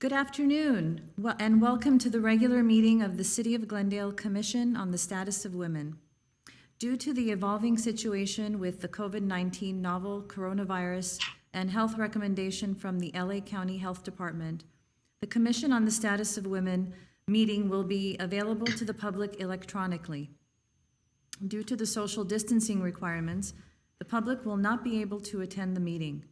Good afternoon, and welcome to the regular meeting of the City of Glendale Commission on the Status of Women. Due to the evolving situation with the COVID-19 novel coronavirus and health recommendation from the LA County Health Department, the Commission on the Status of Women meeting will be available to the public electronically. Due to the social distancing requirements, the public will not be able to attend the meeting.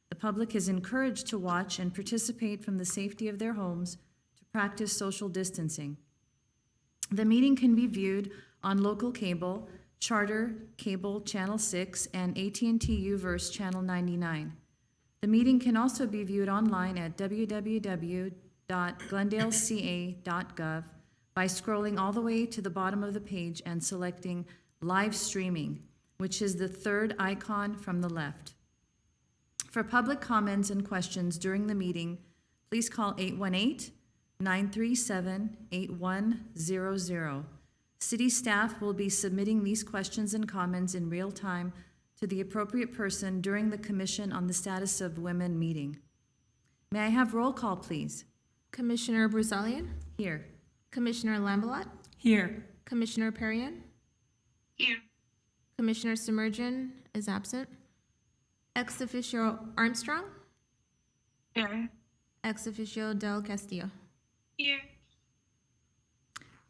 The public is encouraged to watch and participate from the safety of their homes to practice social distancing. The meeting can be viewed on local cable, Charter Cable Channel 6, and AT&T UVerse Channel 99. The meeting can also be viewed online at www.glendaleca.gov by scrolling all the way to the bottom of the page and selecting Live Streaming, which is the third icon from the left. For public comments and questions during the meeting, please call 818-937-8100. City staff will be submitting these questions and comments in real time to the appropriate person during the Commission on the Status of Women meeting. May I have roll call, please? Commissioner Brusalian? Here. Commissioner Lambelat? Here. Commissioner Perrian? Here. Commissioner Submergin is absent. Ex officio Armstrong? Here. Ex officio Del Castillo? Here.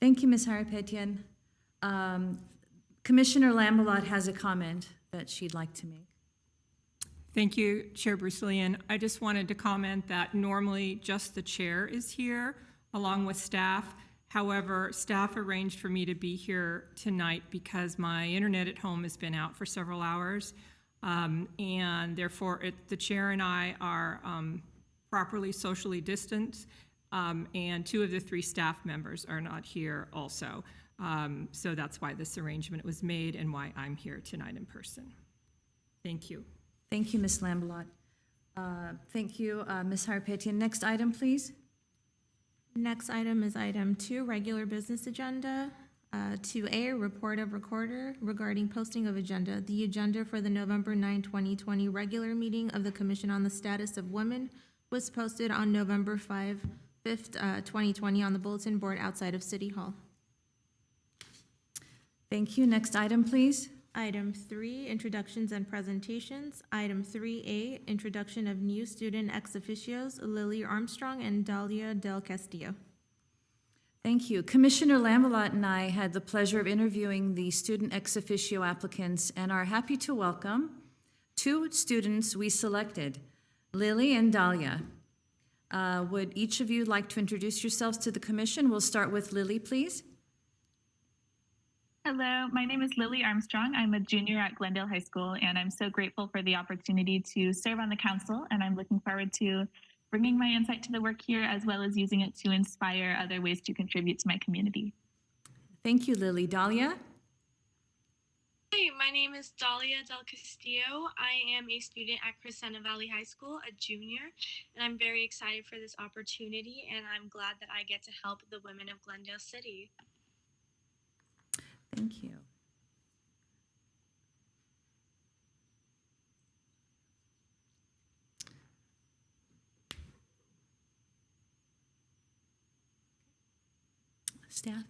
Thank you, Ms. Harapetian. Commissioner Lambelat has a comment that she'd like to make. Thank you, Chair Brusilian. I just wanted to comment that normally just the chair is here along with staff. However, staff arranged for me to be here tonight because my internet at home has been out for several hours. And therefore, the chair and I are properly socially distanced, and 2 of the 3 staff members are not here also. So that's why this arrangement was made and why I'm here tonight in person. Thank you. Thank you, Ms. Lambelat. Thank you, Ms. Harapetian. Next item, please. Next item is item 2, regular business agenda. 2A, report of recorder regarding posting of agenda. The agenda for the November 9, 2020 regular meeting of the Commission on the Status of Women was posted on November 5th, 2020 on the bulletin board outside of City Hall. Thank you. Next item, please. Item 3, introductions and presentations. Item 3A, introduction of new student ex officios, Lily Armstrong and Dalia Del Castillo. Thank you. Commissioner Lambelat and I had the pleasure of interviewing the student ex officio applicants and are happy to welcome 2 students we selected, Lily and Dalia. Would each of you like to introduce yourselves to the commission? We'll start with Lily, please. Hello, my name is Lily Armstrong. I'm a junior at Glendale High School, and I'm so grateful for the opportunity to serve on the council, and I'm looking forward to bringing my insight to the work here, as well as using it to inspire other ways to contribute to my community. Thank you, Lily. Dalia? Hi, my name is Dalia Del Castillo. I am a student at Crescenta Valley High School, a junior, and I'm very excited for this opportunity, and I'm glad that I get to help the women of Glendale City. Thank you. Staff?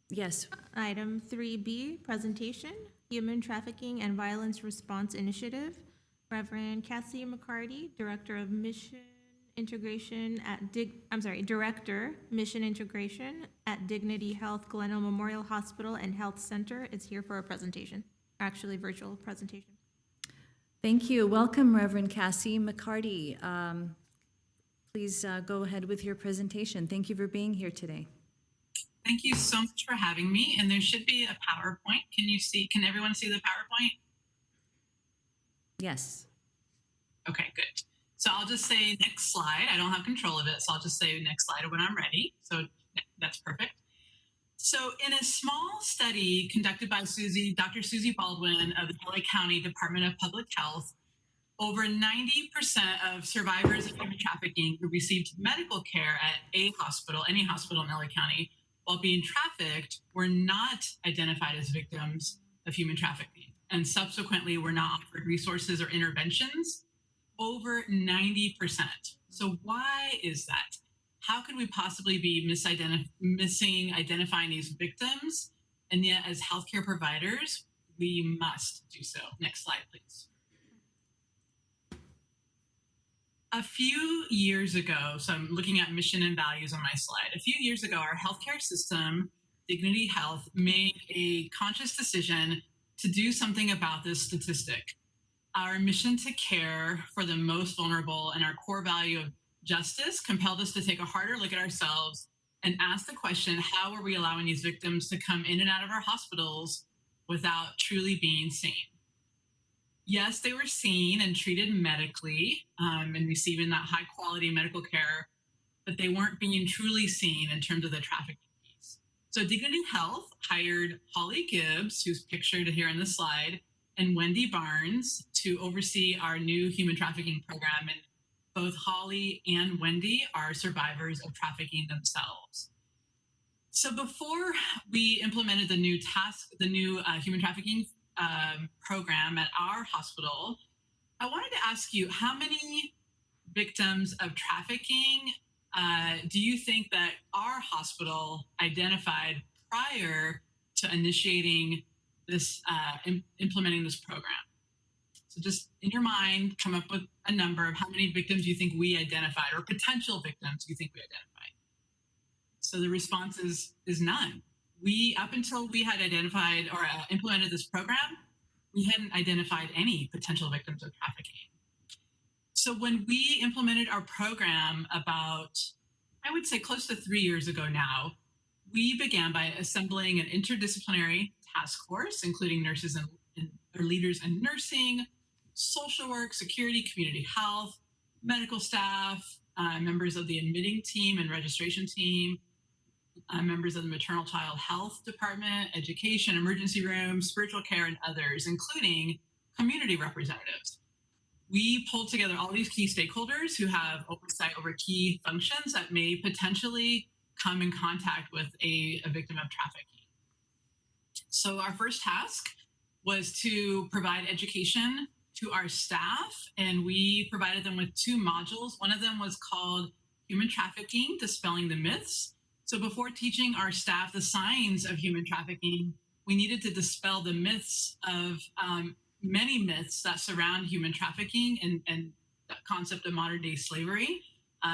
Yes. Item 3B, presentation, Human Trafficking and Violence Response Initiative. Reverend Cassie McCarty, Director of Mission Integration at Director, Mission Integration at Dignity Health Glendale Memorial Hospital and Health Center is here for a presentation, actually virtual presentation. Thank you. Welcome, Reverend Cassie McCarty. Please go ahead with your presentation. Thank you for being here today. Thank you so much for having me. And there should be a PowerPoint. Can everyone see the PowerPoint? Yes. Okay, good. So I'll just say next slide. I don't have control of it, so I'll just say next slide when I'm ready. So that's perfect. So in a small study conducted by Dr. Susie Baldwin of the LA County Department of Public Health, over 90% of survivors of human trafficking who received medical care at any hospital in LA County while being trafficked were not identified as victims of human trafficking and subsequently were not offered resources or interventions over 90%. So why is that? How could we possibly be missing identifying these victims? And yet, as healthcare providers, we must do so. Next slide, please. A few years ago, so I'm looking at mission and values on my slide. A few years ago, our healthcare system, Dignity Health, made a conscious decision to do something about this statistic. Our mission to care for the most vulnerable and our core value of justice compelled us to take a harder look at ourselves and ask the question, how are we allowing these victims to come in and out of our hospitals without truly being seen? Yes, they were seen and treated medically and receiving that high quality medical care, but they weren't being truly seen in terms of the trafficking piece. So Dignity Health hired Holly Gibbs, who's pictured here in the slide, and Wendy Barnes to oversee our new human trafficking program. And both Holly and Wendy are survivors of trafficking themselves. So before we implemented the new human trafficking program at our hospital, I wanted to ask you, how many victims of trafficking do you think that our hospital identified prior to initiating this, implementing this program? So just in your mind, come up with a number of how many victims you think we identified, or potential victims you think we identified. So the response is none. Up until we had identified or implemented this program, we hadn't identified any potential victims of trafficking. So when we implemented our program about, I would say close to 3 years ago now, we began by assembling an interdisciplinary task force, including nurses or leaders in nursing, social work, security, community health, medical staff, members of the admitting team and registration team, members of the maternal child health department, education, emergency room, spiritual care, and others, including community representatives. We pulled together all these key stakeholders who have oversight over key functions that may potentially come in contact with a victim of trafficking. So our first task was to provide education to our staff, and we provided them with 2 modules. One of them was called Human Trafficking, Dispelling the Myths. So before teaching our staff the signs of human trafficking, we needed to dispel the myths of many myths that surround human trafficking and the concept of modern day slavery.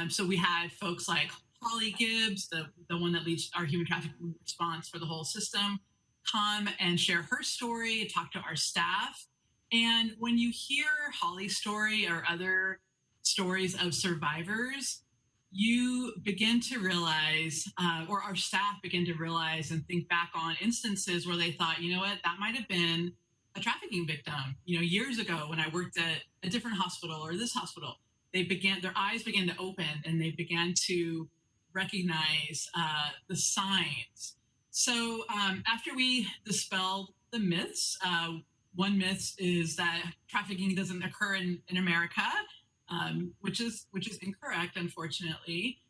So we had folks like Holly Gibbs, the one that leads our human trafficking response for the whole system, come and share her story, talk to our staff. And when you hear Holly's story or other stories of survivors, you begin to realize, or our staff begin to realize and think back on instances where they thought, you know what, that might have been a trafficking victim. You know, years ago when I worked at a different hospital or this hospital, their eyes began to open and they began to recognize the signs. So after we dispelled the myths, one myth is that trafficking doesn't occur in America, which is incorrect, unfortunately.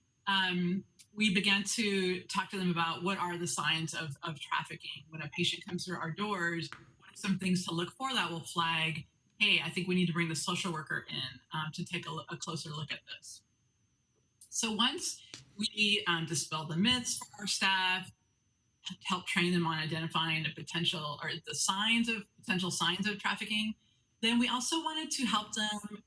We began to talk to them about what are the signs of trafficking. When a patient comes through our doors, what are some things to look for that will flag, hey, I think we need to bring the social worker in to take a closer look at this. So once we dispelled the myths for our staff, help train them on identifying the potential or the potential signs of trafficking, then we also wanted to help them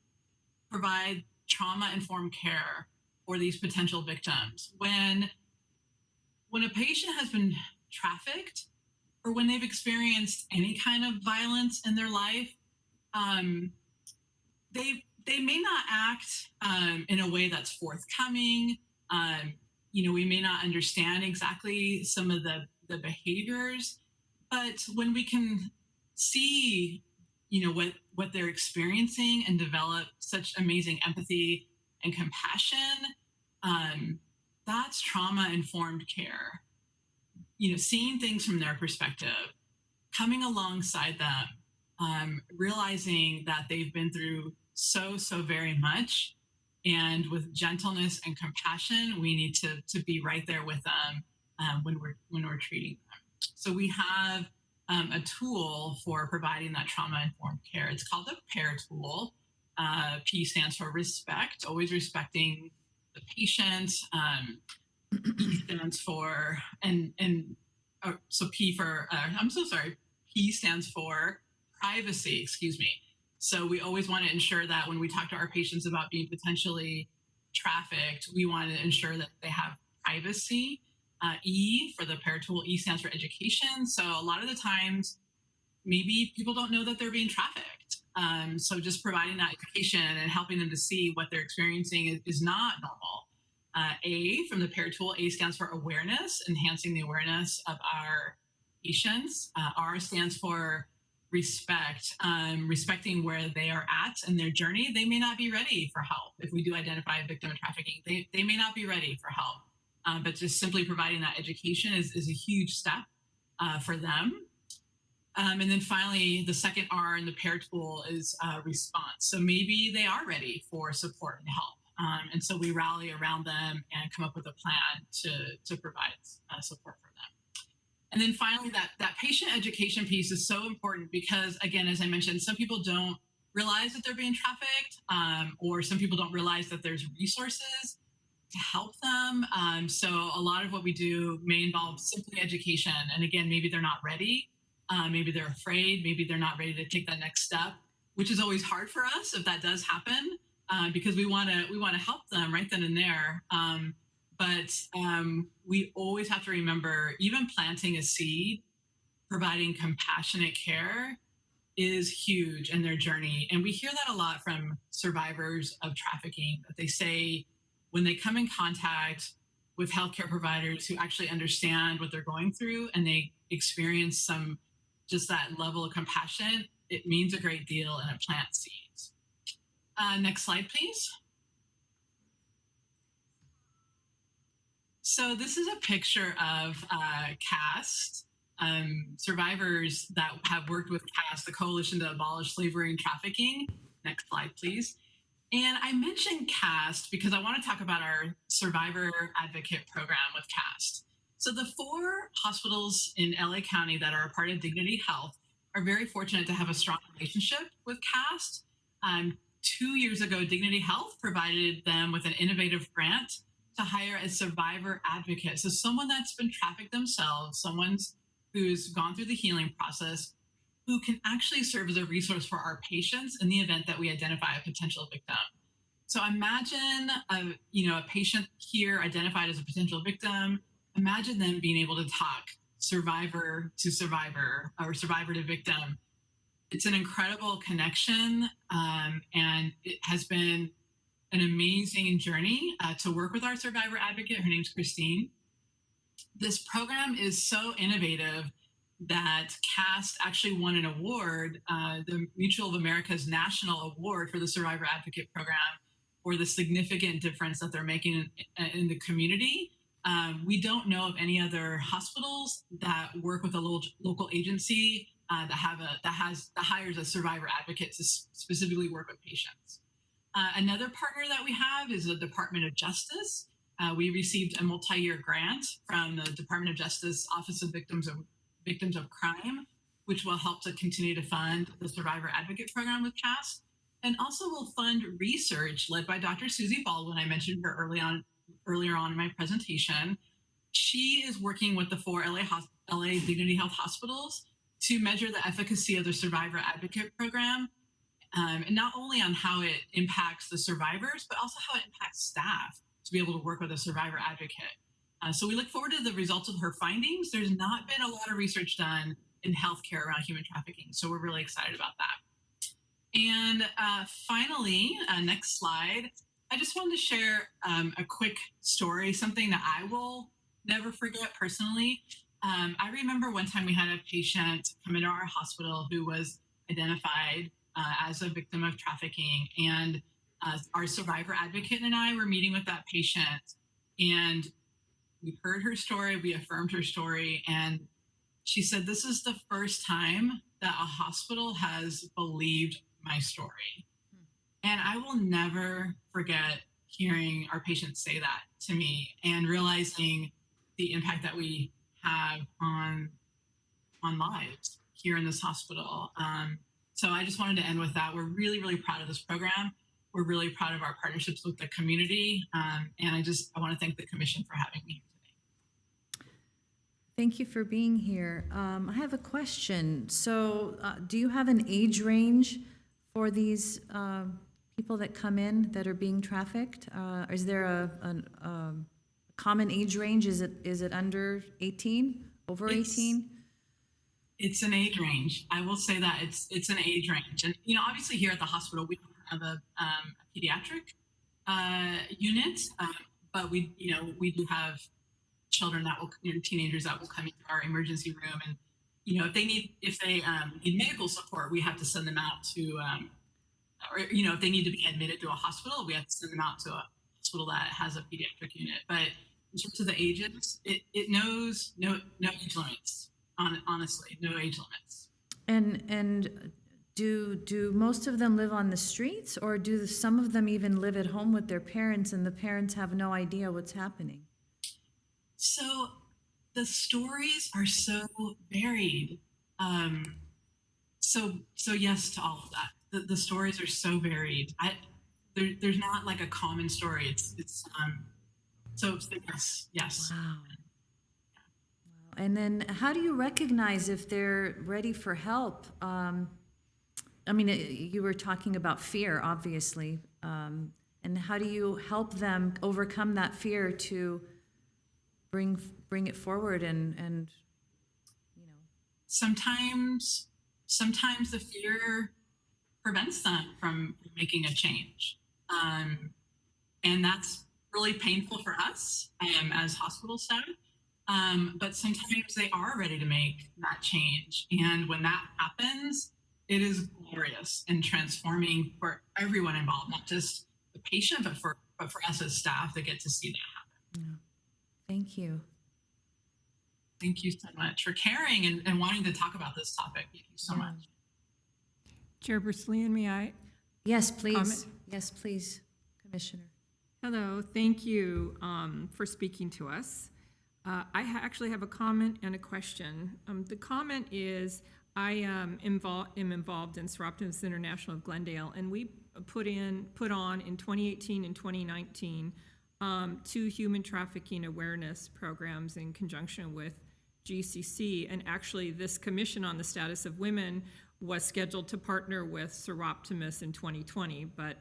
provide trauma-informed care for these potential victims. When a patient has been trafficked or when they've experienced any kind of violence in their life, they may not act in a way that's forthcoming. We may not understand exactly some of the behaviors, but when we can see, what they're experiencing and develop such amazing empathy and compassion, that's trauma-informed care. Seeing things from their perspective, coming alongside them, realizing that they've been through so very much, and with gentleness and compassion, we need to be right there with them when we're treating them. So we have a tool for providing that trauma-informed care. It's called the PAIR tool. P stands for respect, always respecting the patient. E stands for, so P for, I'm so sorry, P stands for privacy, excuse me. So we always want to ensure that when we talk to our patients about being potentially trafficked, we want to ensure that they have privacy. E for the PARE tool, E stands for education. So a lot of the times, maybe people don't know that they're being trafficked. So just providing that education and helping them to see what they're experiencing is not normal. A from the PARE tool, A stands for awareness, enhancing the awareness of our patients. R stands for respect, respecting where they are at in their journey. They may not be ready for help. If we do identify a victim of trafficking, they may not be ready for help. But just simply providing that education is a huge step for them. And then finally, the second R in the PARE tool is response. So maybe they are ready for support and help. And so we rally around them and come up with a plan to provide support for them. And then finally, that patient education piece is so important because, again, as I mentioned, some people don't realize that they're being trafficked, or some people don't realize that there's resources to help them. So a lot of what we do may involve simply education. And again, maybe they're not ready. Maybe they're afraid. Maybe they're not ready to take that next step, which is always hard for us if that does happen, because we want to help them right then and there. But we always have to remember, even planting a seed, providing compassionate care is huge in their journey. And we hear that a lot from survivors of trafficking, that they say when they come in contact with healthcare providers who actually understand what they're going through and they experience just that level of compassion, it means a great deal and it plants seeds. Next slide, please. So this is a picture of CAST, survivors that have worked with CAST, the Coalition to Abolish Slavery and Trafficking. Next slide, please. And I mentioned CAST because I want to talk about our Survivor Advocate Program with CAST. So the 4 hospitals in LA County that are a part of Dignity Health are very fortunate to have a strong relationship with CAST. 2 years ago, Dignity Health provided them with an innovative grant to hire a survivor advocate. So someone that's been trafficked themselves, someone who's gone through the healing process, who can actually serve as a resource for our patients in the event that we identify a potential victim. So imagine a patient here identified as a potential victim. Imagine them being able to talk survivor to survivor or survivor to victim. It's an incredible connection, and it has been an amazing journey to work with our survivor advocate. Her name's Christine. This program is so innovative that CAST actually won an award, the Mutual of America's National Award for the Survivor Advocate Program, for the significant difference that they're making in the community. We don't know of any other hospitals that work with a local agency that hires a survivor advocate to specifically work with patients. Another partner that we have is the Department of Justice. We received a multi-year grant from the Department of Justice Office of Victims of Crime, which will help to continue to fund the Survivor Advocate Program with CAST, and also will fund research led by Dr. Susie Baldwin. I mentioned her earlier on in my presentation. She is working with the 4 LA Dignity Health hospitals to measure the efficacy of the Survivor Advocate Program, and not only on how it impacts the survivors, but also how it impacts staff to be able to work with a survivor advocate. So we look forward to the results of her findings. There's not been a lot of research done in healthcare around human trafficking, so we're really excited about that. And finally, next slide, I just wanted to share a quick story, something that I will never forget personally. I remember one time we had a patient come into our hospital who was identified as a victim of trafficking, and our survivor advocate and I were meeting with that patient, and we heard her story, we affirmed her story, and she said, "This is the first time that a hospital has believed my story." And I will never forget hearing our patients say that to me and realizing the impact that we have on lives here in this hospital. So I just wanted to end with that. We're really, really proud of this program. We're really proud of our partnerships with the community. And I want to thank the commission for having me here today. Thank you for being here. I have a question. So do you have an age range for these people that come in that are being trafficked? Is there a common age range? Is it under 18, over 18? It's an age range. I will say that it's an age range. And, obviously here at the hospital, we don't have a pediatric unit, but we do have children that will, teenagers that will come into our emergency room. And, if they need medical support, we have to send them out to, or, if they need to be admitted to a hospital, we have to send them out to a hospital that has a pediatric unit. But in terms of the ages, it knows no age limits. Honestly, no age limits. And do most of them live on the streets, or do some of them even live at home with their parents and the parents have no idea what's happening? So the stories are so varied. So yes to all of that. The stories are so varied. There's not like a common story. So yes. Wow. And then how do you recognize if they're ready for help? You were talking about fear, obviously. And how do you help them overcome that fear to bring it forward and Sometimes the fear prevents them from making a change. And that's really painful for us as hospital staff. But sometimes they are ready to make that change. And when that happens, it is glorious and transforming for everyone involved, not just the patient, but for us as staff that get to see that happen. Yeah. Thank you. Thank you so much for caring and wanting to talk about this topic. Thank you so much. Chair Brusilian, may I? Yes, please. Comment? Yes, please, Commissioner. Hello, thank you for speaking to us. I actually have a comment and a question. The comment is I am involved in Soroptimist International of Glendale, and we put on in 2018 and 2019 two human trafficking awareness programs in conjunction with GCC. And actually, this Commission on the Status of Women was scheduled to partner with Soroptimist in 2020, but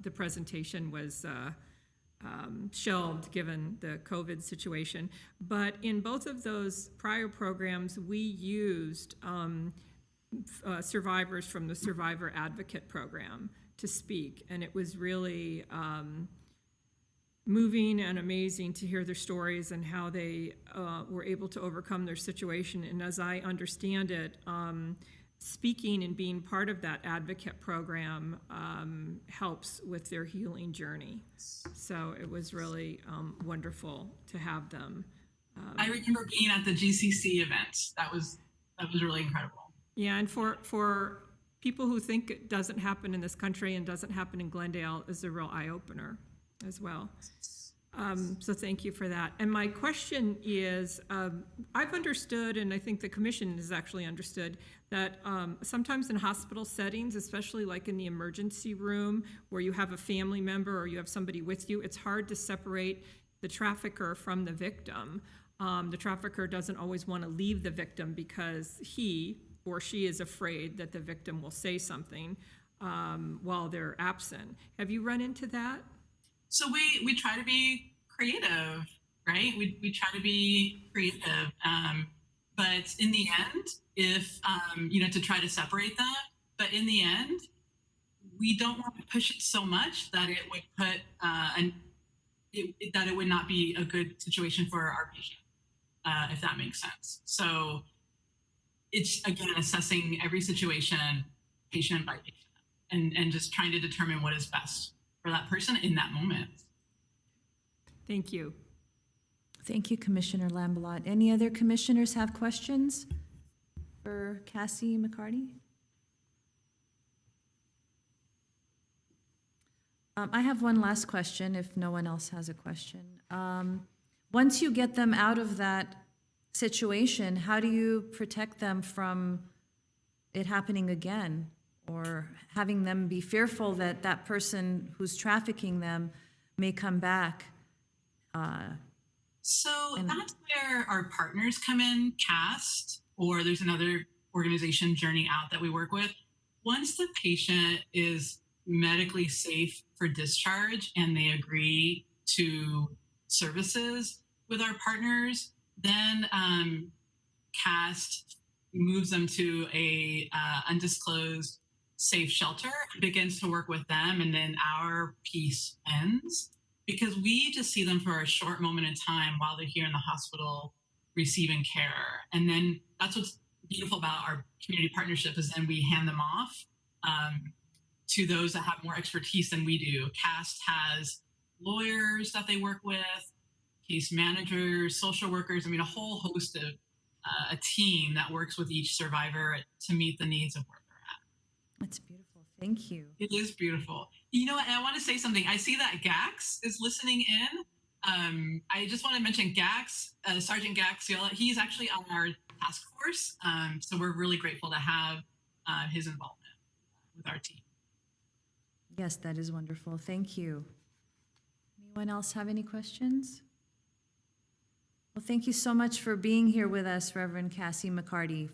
the presentation was shelved given the COVID situation. But in both of those prior programs, we used survivors from the Survivor Advocate Program to speak, and it was really moving and amazing to hear their stories and how they were able to overcome their situation. And as I understand it, speaking and being part of that advocate program helps with their healing journey. So it was really wonderful to have them. I remember being at the GCC event. That was really incredible. Yeah, and for people who think it doesn't happen in this country and doesn't happen in Glendale is a real eye-opener as well. So thank you for that. And my question is, I've understood, and I think the Commission has actually understood, that sometimes in hospital settings, especially like in the emergency room where you have a family member or you have somebody with you, it's hard to separate the trafficker from the victim. The trafficker doesn't always want to leave the victim because he or she is afraid that the victim will say something while they're absent. Have you run into that? So we try to be creative, right? We try to be creative, but in the end, if to try to separate that. But in the end, we don't want to push it so much that it would put that it would not be a good situation for our patient, if that makes sense. So it's again assessing every situation, patient by patient, and just trying to determine what is best for that person in that moment. Thank you. Thank you, Commissioner Lambalot. Any other commissioners have questions for Cassie McCarty? I have one last question, if no one else has a question. Once you get them out of that situation, how do you protect them from it happening again? or having them be fearful that that person who's trafficking them may come back. So And- that's where our partners come in, CAST, or there's another organization, Journey Out, that we work with. Once the patient is medically safe for discharge and they agree to services with our partners, then CAST moves them to a undisclosed safe shelter, begins to work with them, and then our piece ends because we just see them for a short moment in time while they're here in the hospital receiving care. And then that's what's beautiful about our community partnership is then we hand them off to those that have more expertise than we do. CAST has lawyers that they work with, case managers, social workers, I mean, a whole host of a team that works with each survivor to meet the needs of where they're at. That's beautiful. Thank you. It is beautiful. You know what? I want to say something. I see that Gax is listening in. I just want to mention Gax, Sergeant Gaxiola. He's actually on our task force. So we're really grateful to have his involvement with our team. Yes, that is wonderful. Thank you. Anyone else have any questions? Well, thank you so much for being here with us, Reverend Cassie McCarty.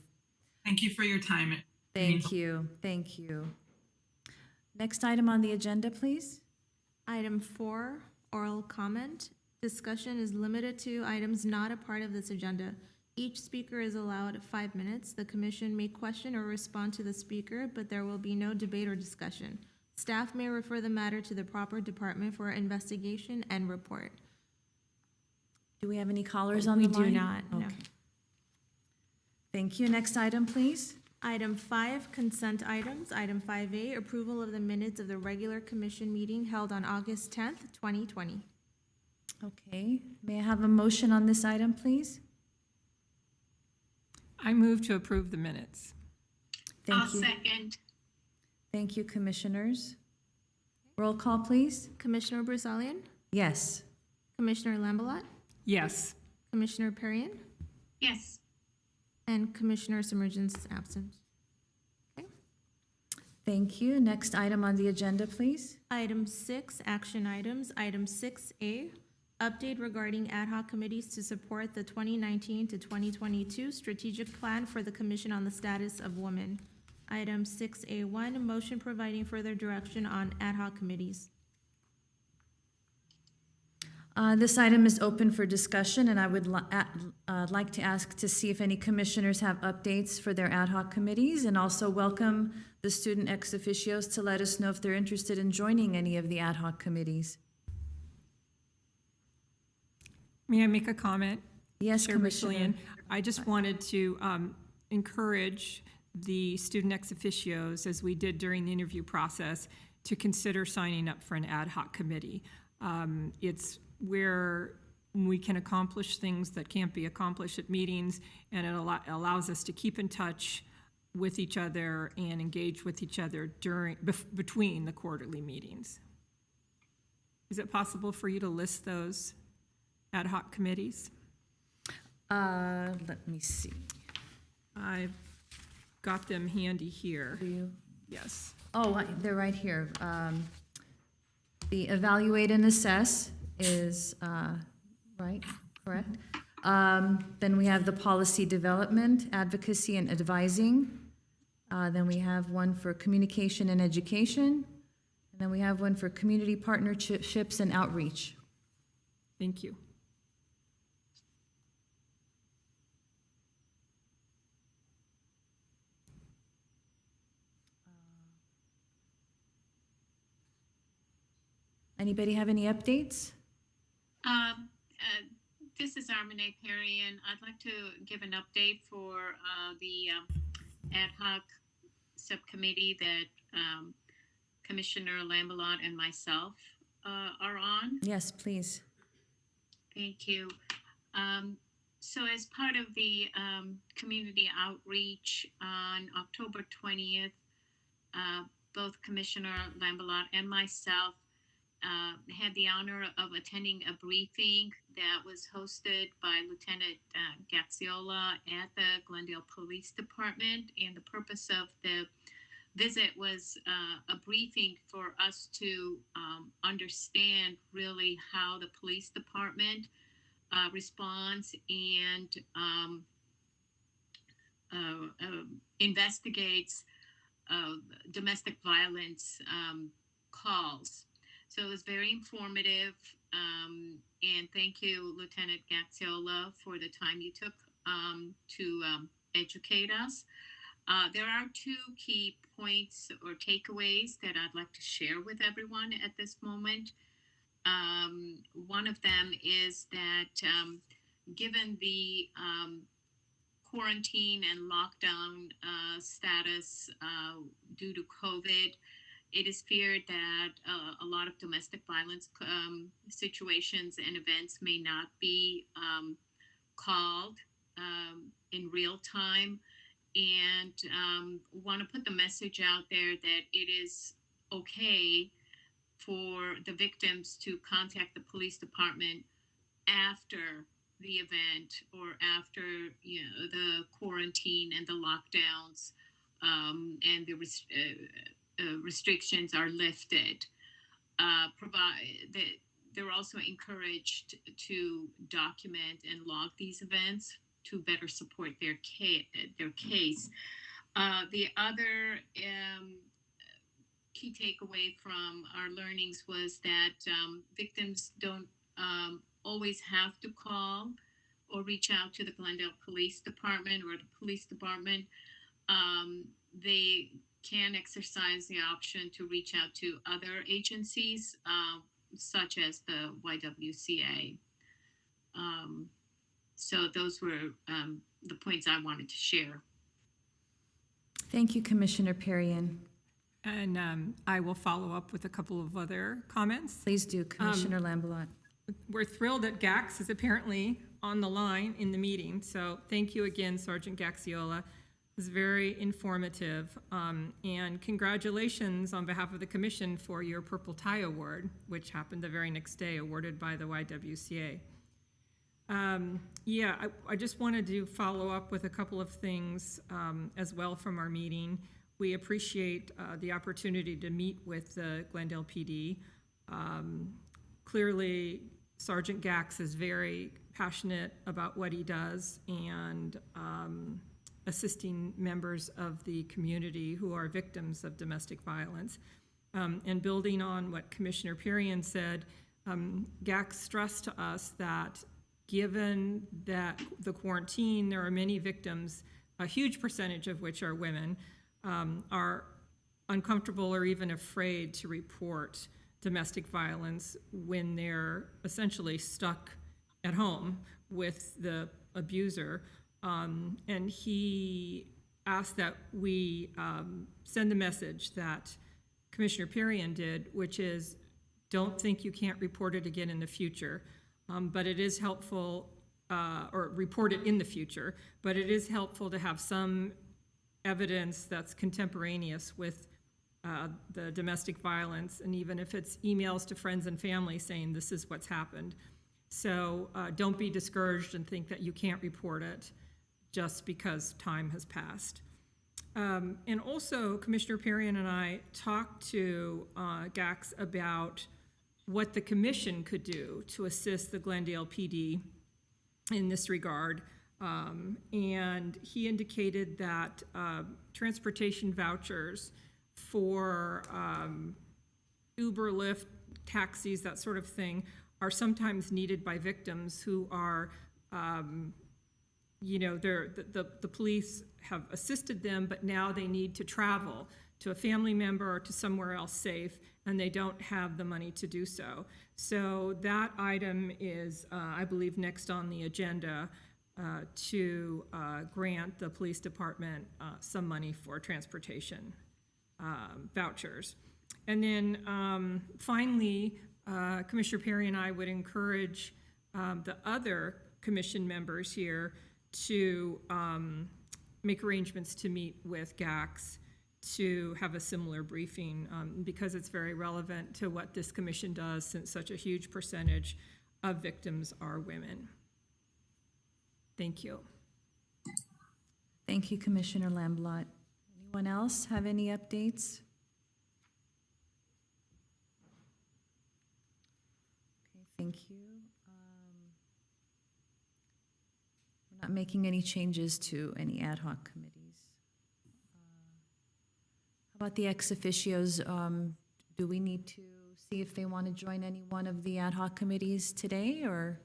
Thank you for your time. Thank you. Thank you. Next item on the agenda, please. Item 4, oral comment. Discussion is limited to items not a part of this agenda. Each speaker is allowed 5 minutes. The commission may question or respond to the speaker, but there will be no debate or discussion. Staff may refer the matter to the proper department for investigation and report. Do we have any callers on the We line? do not, no. Okay. Thank you. Next item, please. Item 5, consent items. Item 5A, approval of the minutes of the regular commission meeting held on August 10th, 2020. Okay. May I have a motion on this item, please? I move to approve the minutes. Thank you. second. Thank you, commissioners. Roll call, please. Commissioner Brusalian, Yes. Commissioner Lambelat, Yes. Commissioner Perrin, Yes. and Commissioner Submergence is absent. Thank you. Next item on the agenda, please. Item 6, action items. Item 6A, update regarding ad hoc committees to support the 2019 to 2022 strategic plan for the Commission on the Status of Women. Item 6A1, motion providing further direction on ad hoc committees. This item is open for discussion, and I would like to ask to see if any commissioners have updates for their ad hoc committees, and also welcome the student ex officios to let us know if they're interested in joining any of the ad hoc committees. May I make a comment? Yes, Chair Commissioner. Brusilian? I just wanted to encourage the student ex officios, as we did during the interview process, to consider signing up for an ad hoc committee. It's where we can accomplish things that can't be accomplished at meetings, and it allows us to keep in touch with each other and engage with each other between the quarterly meetings. Is it possible for you to list those ad hoc committees? Let me see. I've got them handy here. Do you? Yes. Oh, they're right here. The evaluate and assess is, right, correct? Then we have the policy development, advocacy and advising. Then we have one for communication and education. And then we have one for community partnerships and outreach. Thank you. Anybody have any updates? This is Armene Perry, and I'd like to give an update for the ad hoc subcommittee that Commissioner Lambelat and myself are on. Yes, please. Thank you. So as part of the community outreach on October 20th, both Commissioner Lambelat and myself had the honor of attending a briefing that was hosted by Lieutenant Gaxiola at the Glendale Police Department. And the purpose of the visit was a briefing for us to understand really how the police department responds and investigates domestic violence calls. So it was very informative. And thank you, Lieutenant Gaxiola, for the time you took to educate us. There are two key points or takeaways that I'd like to share with everyone at this moment. One of them is that given the quarantine and lockdown status due to COVID, it is feared that a lot of domestic violence situations and events may not be called in real time. And want to put the message out there that it is okay for the victims to contact the police department after the event or after the quarantine and the lockdowns and the restrictions are lifted. They're also encouraged to document and log these events to better support their case. The other key takeaway from our learnings was that victims don't always have to call or reach out to the Glendale Police Department or the police department. They can exercise the option to reach out to other agencies, such as the YWCA. So those were the points I wanted to share. Thank you, Commissioner Perrion. And I will follow up with a couple of other comments. Please do, Commissioner Lambalot. We're thrilled that Gax is apparently on the line in the meeting. So thank you again, Sergeant Gaxiola. It was very informative. And congratulations on behalf of the commission for your Purple Tie Award, which happened the very next day, awarded by the YWCA. I just wanted to follow up with a couple of things as well from our meeting. We appreciate the opportunity to meet with the Glendale PD. Clearly, Sergeant Gax is very passionate about what he does and assisting members of the community who are victims of domestic violence. And building on what Commissioner Perrion said, Gax stressed to us that given that the quarantine, there are many victims, a huge percentage of which are women, are uncomfortable or even afraid to report domestic violence when they're essentially stuck at home with the abuser. And he asked that we send the message that Commissioner Perrion did, which is, don't think you can't report it again in the future. But it is helpful, or report it in the future, but it is helpful to have some evidence that's contemporaneous with the domestic violence, and even if it's emails to friends and family saying this is what's happened. So don't be discouraged and think that you can't report it just because time has passed. And also, Commissioner Perrion and I talked to Gax about what the commission could do to assist the Glendale PD in this regard. And he indicated that transportation vouchers for Uber, Lyft, taxis, that sort of thing, are sometimes needed by victims who are, the police have assisted them, but now they need to travel to a family member or to somewhere else safe, and they don't have the money to do so. So that item is, I believe, next on the agenda to grant the police department some money for transportation vouchers. And then finally, Commissioner Perry and I would encourage the other commission members here to make arrangements to meet with Gax to have a similar briefing because it's very relevant to what this commission does, since such a huge percentage of victims are women. Thank you. Thank you, Commissioner Lamblot. Anyone else have any updates? Okay, thank you. We're not making any changes to any ad hoc committees. How about the ex officios? Do we need to see if they want to join any one of the ad hoc committees today, or?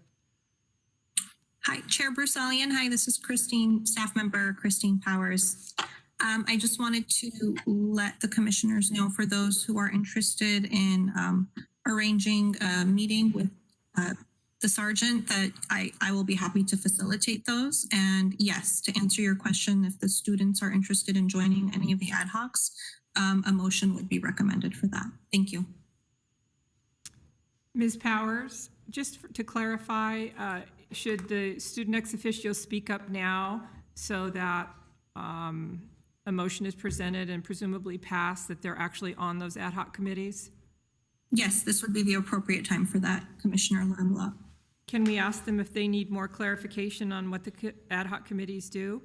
Hi, Chair Brusalian. Hi, this is Christine, staff member Christine Powers. I just wanted to let the commissioners know, for those who are interested in arranging a meeting with the sergeant, that I will be happy to facilitate those. And yes, to answer your question, if the students are interested in joining any of the ad hocs, a motion would be recommended for that. Thank you. Ms. Powers, just to clarify, should the student ex officio speak up now so that a motion is presented and presumably passed that they're actually on those ad hoc committees? Yes, this would be the appropriate time for that, Commissioner Lamblot. Can we ask them if they need more clarification on what the ad hoc committees do?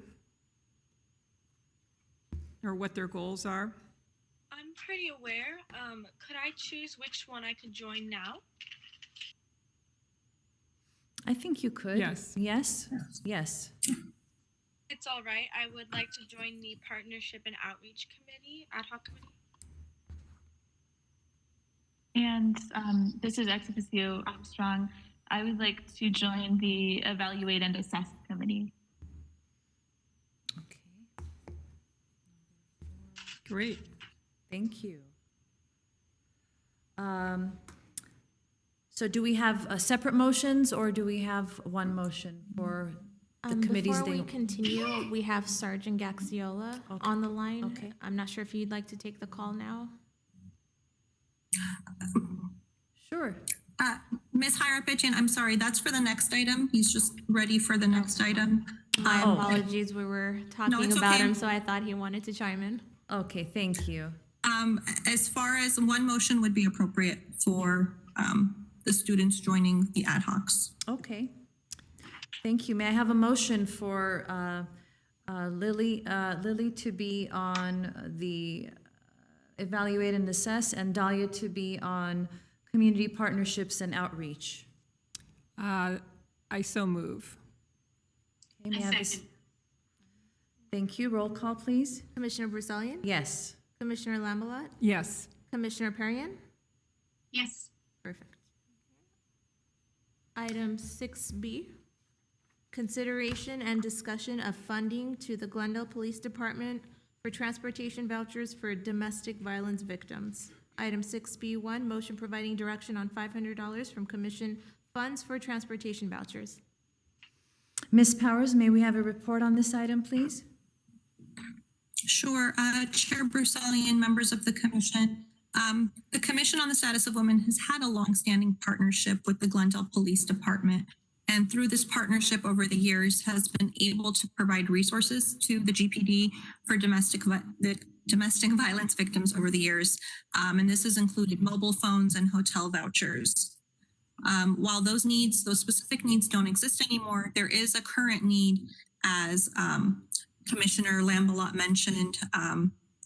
Or what their goals are? I'm pretty aware. Could I choose which one I could join now? I think you could. Yes. Yes? Yes. It's all right. I would like to join the Partnership and Outreach Committee, ad hoc committee. And this is ex officio Armstrong. I would like to join the Evaluate and Assess Committee. Okay, Great. thank you. So do we have separate motions, or do we have one motion for the committees? Before we continue, we have Sergeant Gaxiola on the line. Okay. I'm not sure if you'd like to take the call now. Sure. Ms. Hierapetian, I'm sorry, that's for the next item. He's just ready for the next item. My Oh. apologies, we were talking it's about okay. him, so I thought he wanted to chime in. Okay, thank you. As far as one motion would be appropriate for the students joining the ad hocs. Okay. Thank you. May I have a motion for Lily to be on the Evaluate and Assess, and Dahlia to be on Community Partnerships and Outreach? I so move. Okay, may I have a s- Thank you. Roll call, please. Commissioner Brusalian? Yes. Commissioner Lambelat? Yes. Commissioner Perrian? Yes. Perfect. Item 6B, consideration and discussion of funding to the Glendale Police Department for transportation vouchers for domestic violence victims. Item 6B1, motion providing direction on $500 from commission funds for transportation vouchers. Ms. Powers, may we have a report on this item, please? Sure. Chair Brusalian, members of the commission. The Commission on the Status of Women has had a longstanding partnership with the Glendale Police Department, and through this partnership over the years has been able to provide resources to the GPD for domestic violence victims over the years. And this has included mobile phones and hotel vouchers. While those specific needs don't exist anymore, there is a current need, as Commissioner Lambelat mentioned,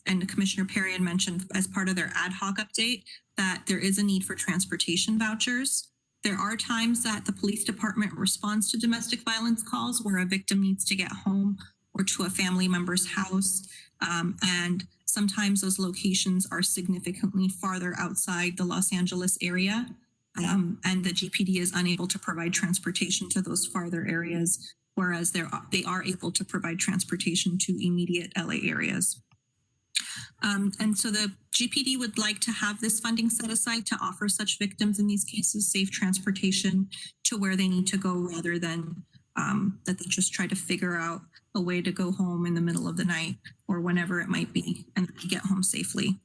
and Commissioner Perrian mentioned as part of their ad hoc update, that there is a need for transportation vouchers. There are times that the police department responds to domestic violence calls where a victim needs to get home or to a family member's house. And sometimes those locations are significantly farther outside the Los Angeles area. And the GPD is unable to provide transportation to those farther areas, whereas they are able to provide transportation to immediate LA areas. And so the GPD would like to have this funding set aside to offer such victims in these cases safe transportation to where they need to go, rather than that they just try to figure out a way to go home in the middle of the night or whenever it might be and get home safely.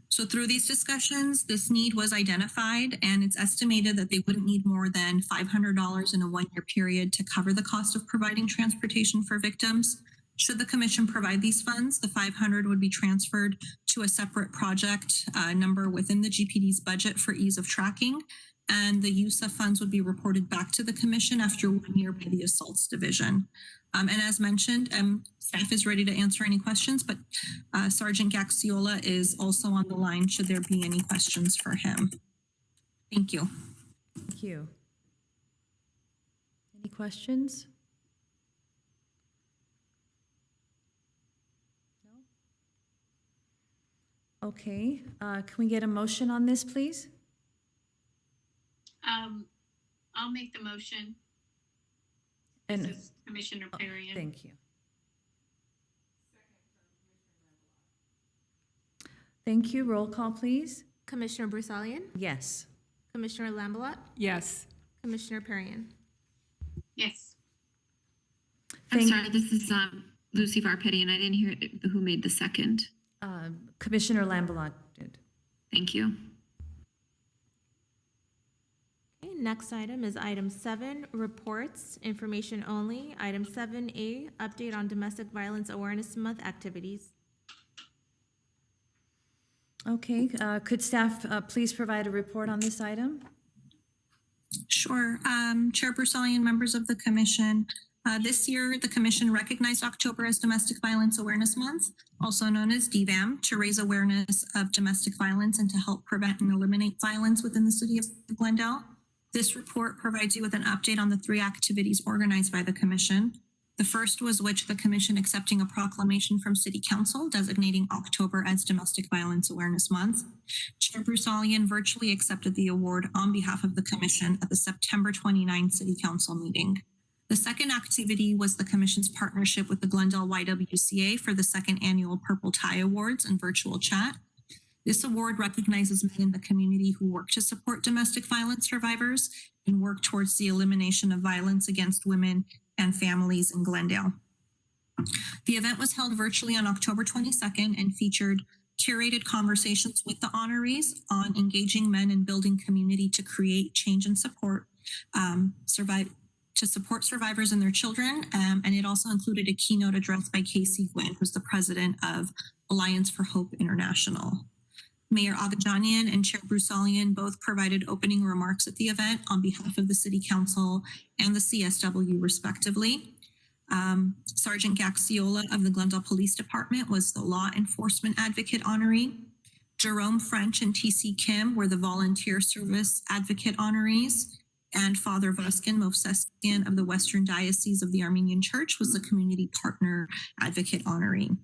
So through these discussions, this need was identified, and it's estimated that they wouldn't need more than $500 in a one-year period to cover the cost of providing transportation for victims. Should the commission provide these funds, the $500 would be transferred to a separate project number within the GPD's budget for ease of tracking, and the use of funds would be reported back to the commission after 1 year by the Assaults Division. And as mentioned, staff is ready to answer any questions, but Sergeant Gaxiola is also on the line should there be any questions for him. Thank you. Thank you. Any questions? No? Okay, can we get a motion on this, please? I'll make the motion. And This is Commissioner Perrin. thank you. Thank you. Roll call, please. Commissioner Brusalian, Yes. Commissioner Lambelat, Yes. Commissioner Perrin. Yes. I'm Thank- sorry, this is Lucy Varpetti, and I didn't hear who made the second. Commissioner Lambelat did. Thank you. Okay, next item is item 7, reports, information only. Item 7A, update on Domestic Violence Awareness Month activities. Okay, could staff please provide a report on this item? Sure. Chair Brusalian, members of the commission, this year the commission recognized October as Domestic Violence Awareness Month, also known as DVAM, to raise awareness of domestic violence and to help prevent and eliminate violence within the city of Glendale. This report provides you with an update on the 3 activities organized by the commission. The first was which the commission accepting a proclamation from City Council designating October as Domestic Violence Awareness Month. Chair Brusalian virtually accepted the award on behalf of the commission at the September 29 City Council meeting. The second activity was the commission's partnership with the Glendale YWCA for the 2nd annual Purple Tie Awards and virtual chat. This award recognizes men in the community who work to support domestic violence survivors and work towards the elimination of violence against women and families in Glendale. The event was held virtually on October 22nd and featured curated conversations with the honorees on engaging men and building community to create change and support support survivors and their children. And it also included a keynote address by Casey Gwynn, who's the president of Alliance for Hope International. Mayor Agajanian and Chair Brusalian both provided opening remarks at the event on behalf of the City Council and the CSW respectively. Sergeant Gaxiola of the Glendale Police Department was the law enforcement advocate honoree. Jerome French and TC Kim were the volunteer service advocate honorees. And Father Voskin Movsesian of the Western Diocese of the Armenian Church was the community partner advocate honoree.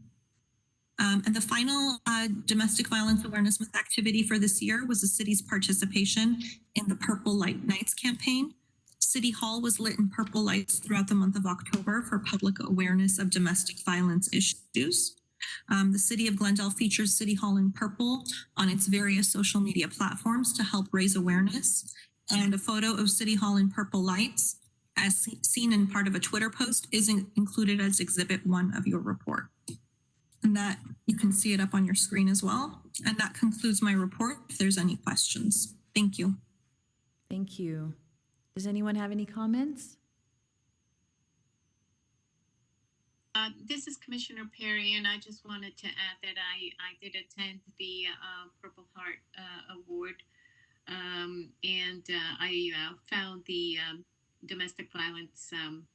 And the final Domestic Violence Awareness Month activity for this year was the city's participation in the Purple Light Nights campaign. City Hall was lit in purple lights throughout the month of October for public awareness of domestic violence issues. The City of Glendale features City Hall in purple on its various social media platforms to help raise awareness. And a photo of City Hall in purple lights, as seen in part of a Twitter post, is included as Exhibit 1 of your report. And that you can see it up on your screen as well. And that concludes my report. If there's any questions, thank you. Thank you. Does anyone have any comments? This is Commissioner Perry, and I just wanted to add that I did attend the Purple Heart Award, and I found the domestic violence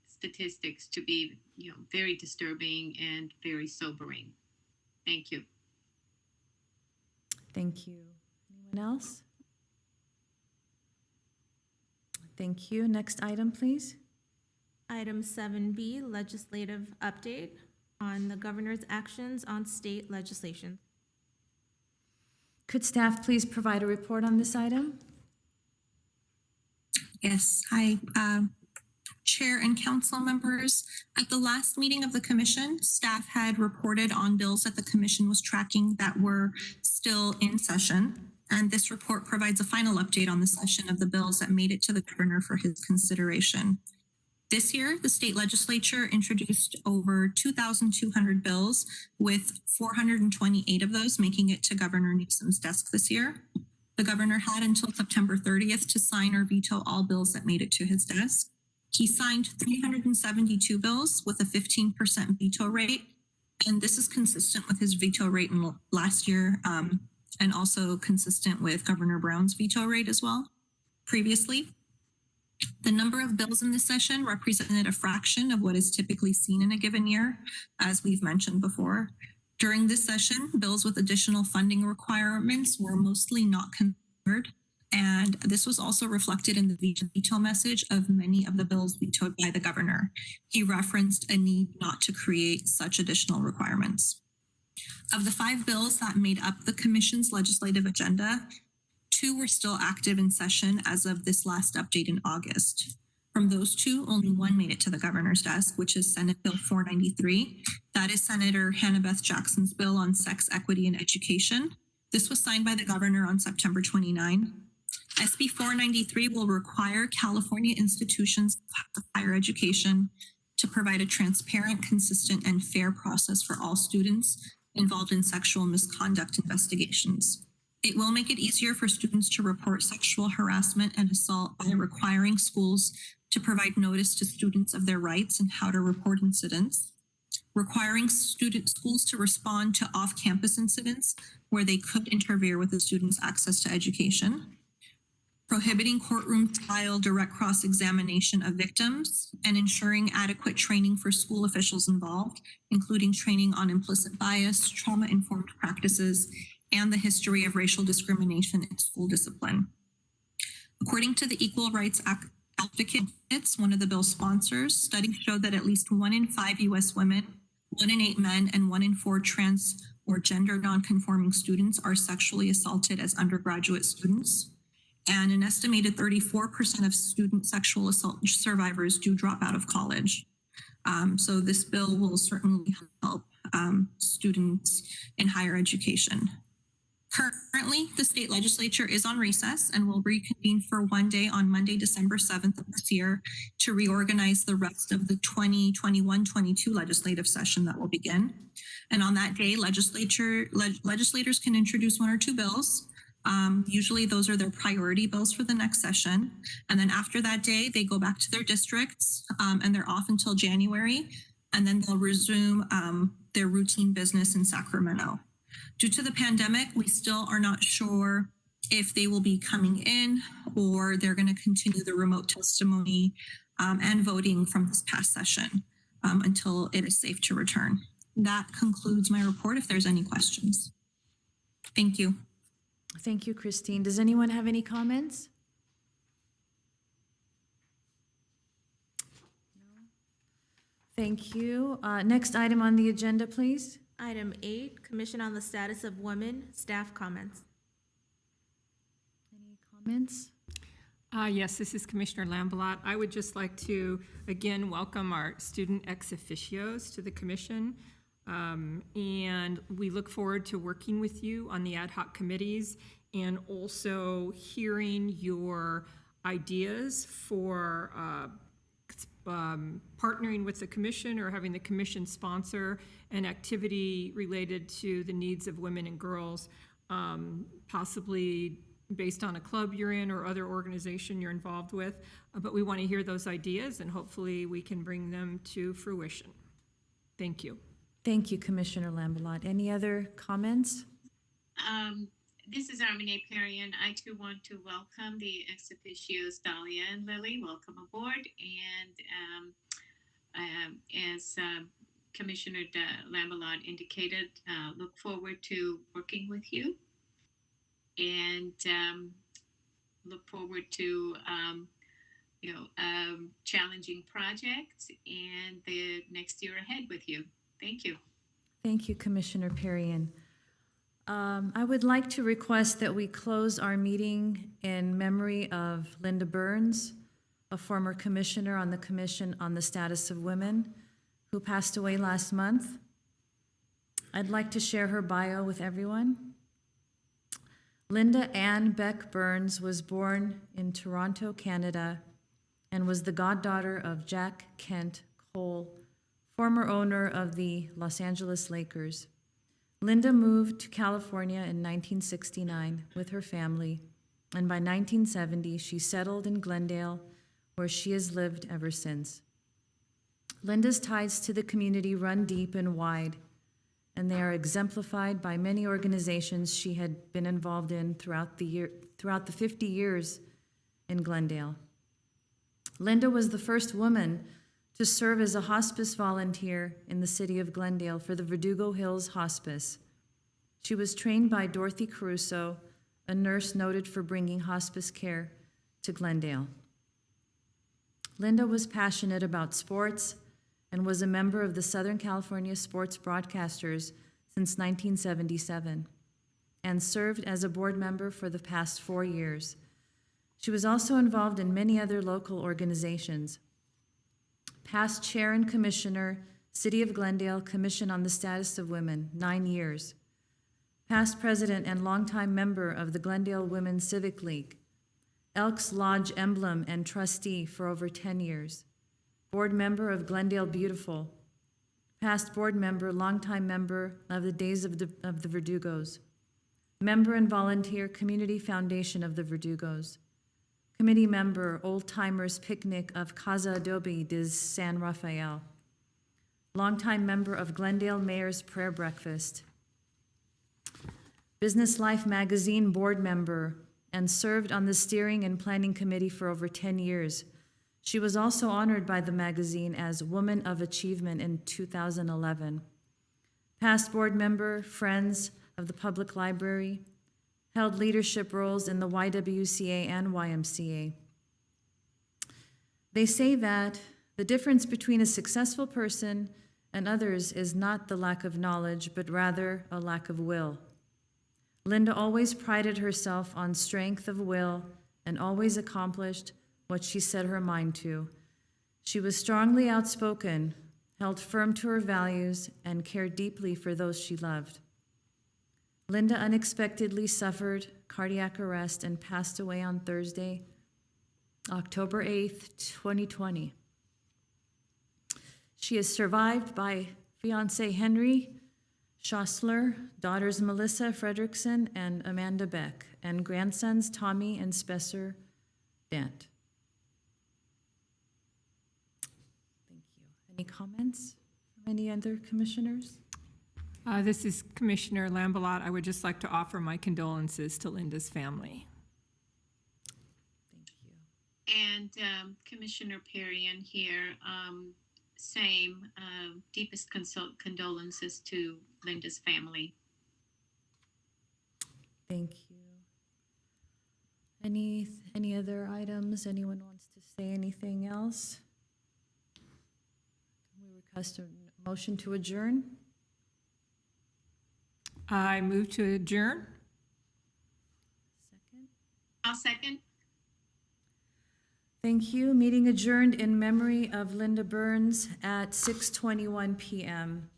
statistics to be, very disturbing and very sobering. Thank you. Thank you. Anyone else? Thank you. Next item, please. Item 7B, legislative update on the governor's actions on state legislation. Could staff please provide a report on this item? Yes, hi, Chair and Council members. At the last meeting of the Commission, staff had reported on bills that the Commission was tracking that were still in session. And this report provides a final update on the session of the bills that made it to the Governor for his consideration. This year, the state legislature introduced over 2,200 bills, with 428 of those making it to Governor Newsom's desk this year. The governor had until September 30th to sign or veto all bills that made it to his desk. He signed 372 bills with a 15% veto rate, and this is consistent with his veto rate in last year, and also consistent with Governor Brown's veto rate as well previously. The number of bills in this session represented a fraction of what is typically seen in a given year, as we've mentioned before. During this session, bills with additional funding requirements were mostly not considered, and this was also reflected in the veto message of many of the bills vetoed by the governor. He referenced a need not to create such additional requirements. Of the 5 bills that made up the commission's legislative agenda, 2 were still active in session as of this last update in August. From those 2, only 1 made it to the governor's desk, which is Senate Bill 493. That is Senator Hannah Beth Jackson's bill on sex equity in education. This was signed by the governor on September 29. SB 493 will require California institutions of higher education to provide a transparent, consistent, and fair process for all students involved in sexual misconduct investigations. It will make it easier for students to report sexual harassment and assault by requiring schools to provide notice to students of their rights and how to report incidents, requiring schools to respond to off-campus incidents where they could interfere with the students' access to education, prohibiting courtroom-style direct cross-examination of victims, and ensuring adequate training for school officials involved, including training on implicit bias, trauma-informed practices, and the history of racial discrimination in school discipline. According to the Equal Rights Advocate, one of the bill's sponsors, studies show that at least 1 in 5 U.S. women, 1 in 8 men, and 1 in 4 trans or gender nonconforming students are sexually assaulted as undergraduate students. And an estimated 34% of student sexual assault survivors do drop out of college. So this bill will certainly help students in higher education. Currently, the state legislature is on recess and will reconvene for 1 day on Monday, December 7th of this year to reorganize the rest of the 2021-22 legislative session that will begin. And on that day, legislators can introduce 1 or 2 bills. Usually those are their priority bills for the next session. And then after that day, they go back to their districts and they're off until January. And then they'll resume their routine business in Sacramento. Due to the pandemic, we still are not sure if they will be coming in or they're going to continue the remote testimony and voting from this past session until it is safe to return. That concludes my report if there's any questions. Thank you. Thank you, Christine. Does anyone have any comments? No. Thank you. Next item on the agenda, please. Item 8, Commission on the Status of Women, staff comments. Any comments? Yes, this is Commissioner Lambalot. I would just like to, again, welcome our student ex officios to the commission. And we look forward to working with you on the ad hoc committees and also hearing your ideas for partnering with the commission or having the commission sponsor an activity related to the needs of women and girls, possibly based on a club you're in or other organization you're involved with. But we want to hear those ideas and hopefully we can bring them to fruition. Thank you. Thank you, Commissioner Lambalot. Any other comments? This is Armine Parian. I too want to welcome the ex officios Dahlia and Lily. Welcome aboard. And as Commissioner Lambalot indicated, look forward to working with you and look forward to challenging projects and the next year ahead with you. Thank you. Thank you, Commissioner Parian. I would like to request that we close our meeting in memory of Linda Burns, a former commissioner on the Commission on the Status of Women, who passed away last month. I'd like to share her bio with everyone. Linda Ann Beck Burns was born in Toronto, Canada, and was the goddaughter of Jack Kent Cole, former owner of the Los Angeles Lakers. Linda moved to California in 1969 with her family, and by 1970, she settled in Glendale, where she has lived ever since. Linda's ties to the community run deep and wide, and they are exemplified by many organizations she had been involved in throughout the 50 years in Glendale. Linda was the first woman to serve as a hospice volunteer in the city of Glendale for the Verdugo Hills Hospice. She was trained by Dorothy Caruso, a nurse noted for bringing hospice care to Glendale. Linda was passionate about sports and was a member of the Southern California Sports Broadcasters since 1977 and served as a board member for the past 4 years. She was also involved in many other local organizations. Past chair and commissioner, City of Glendale Commission on the Status of Women, 9 years. Past president and longtime member of the Glendale Women's Civic League. Elks Lodge emblem and trustee for over 10 years. Board member of Glendale Beautiful. Past board member, longtime member of the Days of the Verdugos. Member and volunteer, Community Foundation of the Verdugos. Committee member, Old Timers Picnic of Casa Adobe de San Rafael. Longtime member of Glendale Mayor's Prayer Breakfast. Business Life Magazine board member and served on the steering and planning committee for over 10 years. She was also honored by the magazine as Woman of Achievement in 2011. Past board member, Friends of the Public Library, held leadership roles in the YWCA and YMCA. They say that the difference between a successful person and others is not the lack of knowledge, but rather a lack of will. Linda always prided herself on strength of will and always accomplished what she set her mind to. She was strongly outspoken, held firm to her values, and cared deeply for those she loved. Linda unexpectedly suffered cardiac arrest and passed away on Thursday, October 8th, 2020. She is survived by fiancé Henry Schossler, daughters Melissa Fredrickson and Amanda Beck, and grandsons Tommy and Spencer Dent. Thank you. Any comments from any other commissioners? This is Commissioner Lambelat. I would just like to offer my condolences to Linda's family. Thank you. And Commissioner Perrion here, same, deepest condolences to Linda's family. Thank you. Any other items? Anyone wants to say anything else? We request a motion to adjourn. I move to adjourn. Second. I'll second. Thank you. Meeting adjourned in memory of Linda Burns at 6:21 p.m.